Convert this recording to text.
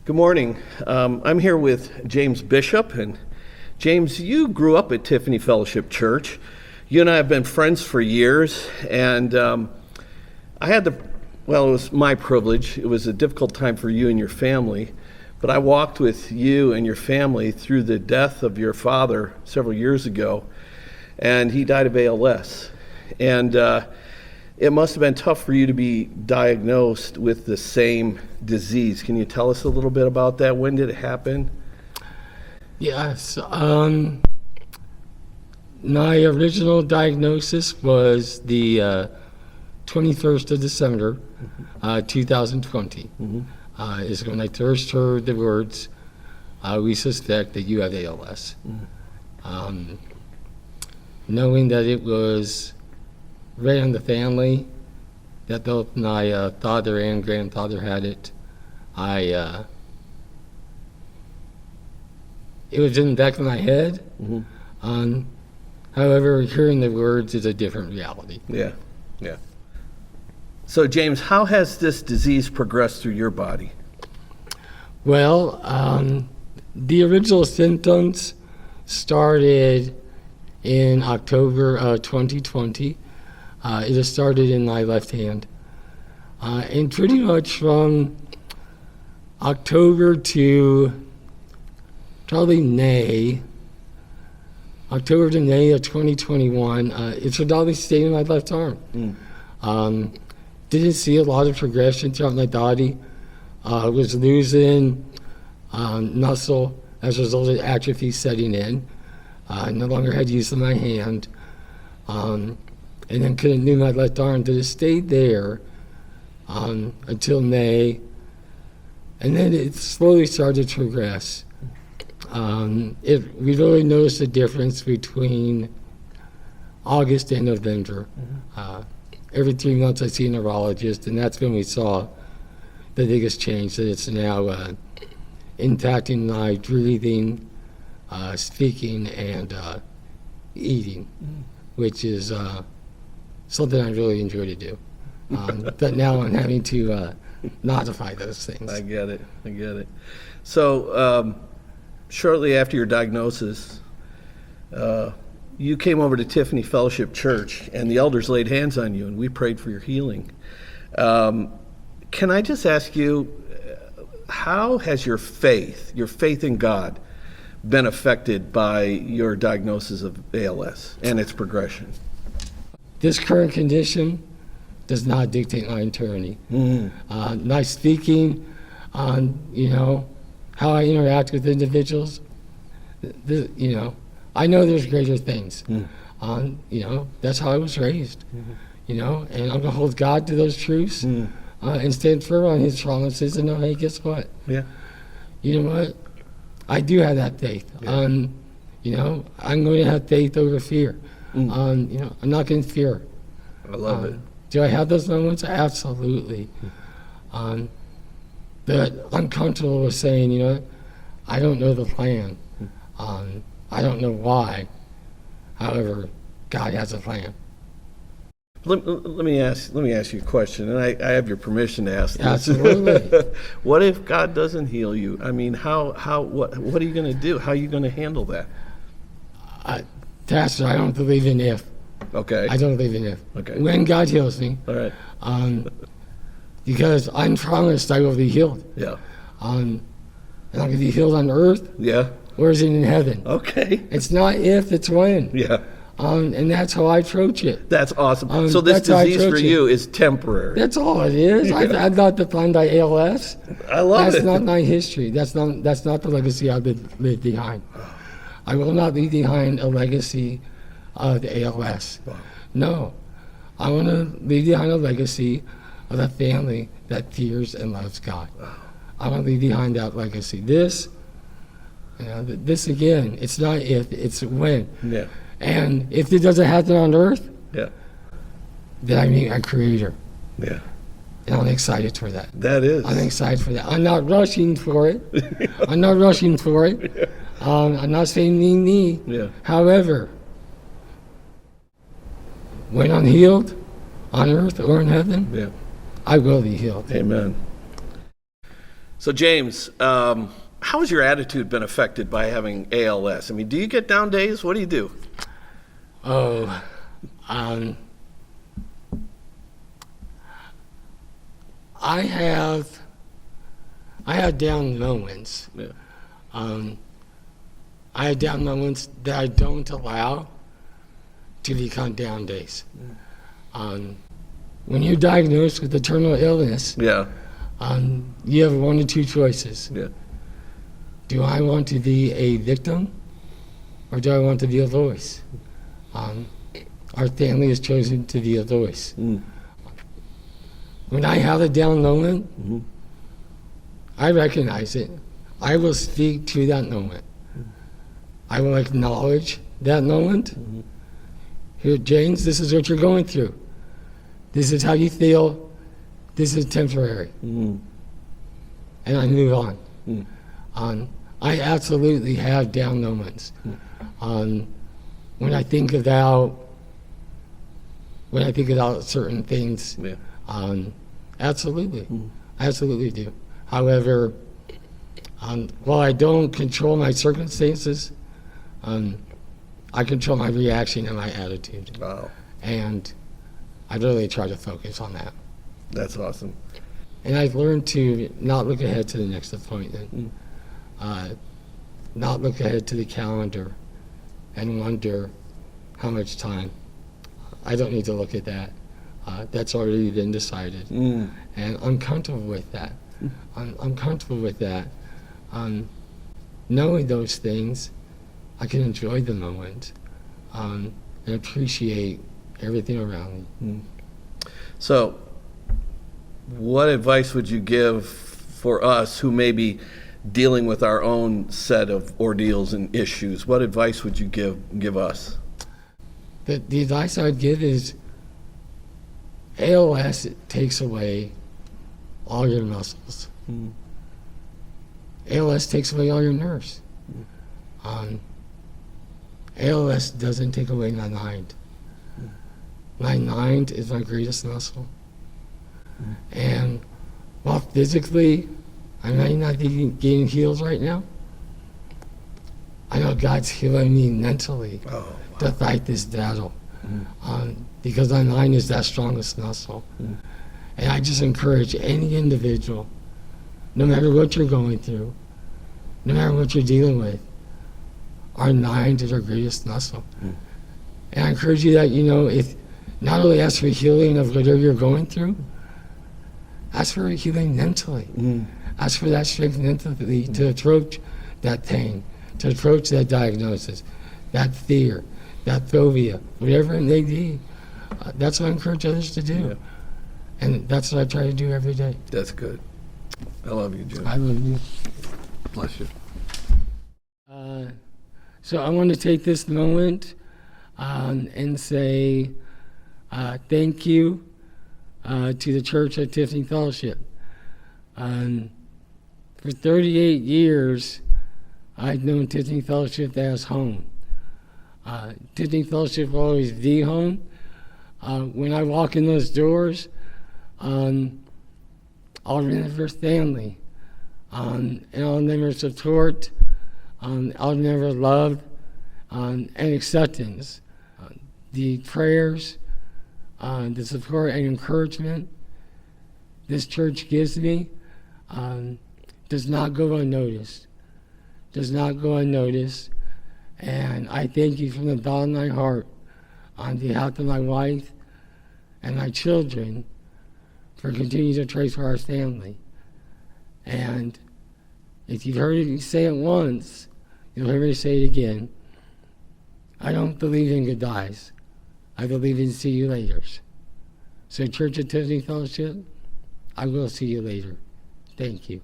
Good morning. I'm here with James Bishop. And James, you grew up at Tiffany Fellowship Church. You and I have been friends for years. And it was my privilege. It was a difficult time for you and your family. But I walked with you and your family through the death of your father several years ago. And he died of ALS. And it must have been tough for you to be diagnosed with the same disease. Can you tell us a little bit about that? When did it happen? Yes. My original diagnosis was the 21st of December, 2020. Is when I first heard the words, we suspect that you have ALS. Knowing that it was right in the family, that both my father and grandfather had it, it was in the back of my head. However, hearing the words is a different reality. Yeah. So, James, how has this disease progressed through your body? Well, the original symptoms started in October of 2020. It has started in my left hand. And pretty much from October to probably October to May of 2021, it's predominantly stayed in my left arm. Didn't see a lot of progression throughout my body. Was losing muscle as a result of atrophy setting in. No longer had use of my hand. And then couldn't move my left arm. But it stayed there until May. And then it slowly started to progress. We really noticed a difference between August and November. Every 3 months I see a neurologist, and that's when we saw the biggest change, that it's now impacting my breathing, speaking, and eating, which is something I really enjoy to do. But now I'm having to modify those things. I get it. So, shortly after your diagnosis, you came over to Tiffany Fellowship Church, and the elders laid hands on you, and we prayed for your healing. Can I just ask you, how has your faith in God, been affected by your diagnosis of ALS and its progression? This current condition does not dictate my eternity. My speaking, how I interact with individuals, I know there's greater things. That's how I was raised. And I'm going to hold God to those truths and stand firm on His promises. And hey, guess what? Yeah. You know what? I do have that faith. Yeah. I'm going to have faith over fear. I'm not going to fear. I love it. Do I have those moments? Absolutely. But I'm comfortable with saying, I don't know the plan. I don't know why. However, God has a plan. Let me ask you a question, and I have your permission to ask this. Absolutely. What if God doesn't heal you? I mean, what are you going to do? How are you going to handle that? Pastor, I don't believe in if. Okay. I don't believe in if. Okay. When God heals me. All right. Because I'm promised I will be healed. Yeah. And I'm going to be healed on earth. Yeah. Or is it in heaven? Okay. It's not if, it's when. Yeah. And that's how I approach it. That's awesome. So this disease for you is temporary. That's all it is. Yeah. I'm not defined by ALS. I love it. That's not my history. That's not the legacy I would leave behind. I will not leave behind a legacy of the ALS. Wow. No. I want to leave behind a legacy of a family that fears and loves God. Wow. I want to leave behind that legacy. This again, it's not if, it's when. Yeah. And if it doesn't happen on earth, yeah, then I meet a creator. Yeah. And I'm excited for that. That is. I'm excited for that. I'm not rushing for it. I'm not rushing for it. Yeah. I'm not saying me. Yeah. However, when I'm healed, on earth or in heaven, Yeah. I will be healed. Amen. So, James, how has your attitude been affected by having ALS? I mean, do you get down days? What do you do? Oh, I have down moments. Yeah. I have down moments that I don't allow to become down days. When you're diagnosed with a terminal illness, Yeah. you have one of two choices. Yeah. Do I want to be a victim or do I want to be a voice? Our family has chosen to be a voice. Mm. When I have a down moment, Mhm. I recognize it. I will speak to that moment. I will acknowledge that moment. Here, James, this is what you're going through. This is how you feel. This is temporary. Mm. And I move on. Mm. I absolutely have down moments. When I think about certain things, Yeah. absolutely, I absolutely do. However, while I don't control my circumstances, I control my reaction and my attitude, Wow. and I really try to focus on that. That's awesome. And I've learned to not look ahead to the next appointment, not look ahead to the calendar and wonder how much time. I don't need to look at that. That's already been decided. Mm. And I'm comfortable with that. I'm comfortable with that. Knowing those things, I can enjoy the moment and appreciate everything around me. So, what advice would you give for us who may be dealing with our own set of ordeals and issues? What advice would you give us? The advice I would give is ALS takes away all your muscles. ALS takes away all your nerves. ALS doesn't take away my mind. My mind is my greatest muscle. And while physically I may not be getting healed right now, I know God's healing me mentally to fight this battle. Because my mind is that strongest muscle. And I just encourage any individual, no matter what you're going through, no matter what you're dealing with, our mind is our greatest muscle. And I encourage you that, if not only ask for healing of whatever you're going through, ask for healing mentally. Ask for that strength mentally to approach that pain, to approach that diagnosis, that fear, that phobia, whatever it may be. That's what I encourage others to do. Yeah. And that's what I try to do every day. That's good. I love you, Jim. I love you. Bless you. So I want to take this moment and say thank you to the Church of Tiffany Fellowship. For 38 years, I've known Tiffany Fellowship as home. Tiffany Fellowship will always be home. When I walk in those doors, I'll remember family, and I'll remember support, I'll remember love and acceptance. The prayers, the support and encouragement this church gives me does not go unnoticed. Does not go unnoticed. And I thank you from the bottom of my heart on behalf of my wife and my children for continuing to pray for our family. And if you've heard me say it once, you'll hear me say it again. I don't believe in goodbyes. I believe in see you laters. So Church of Tiffany Fellowship, I will see you later. Thank you.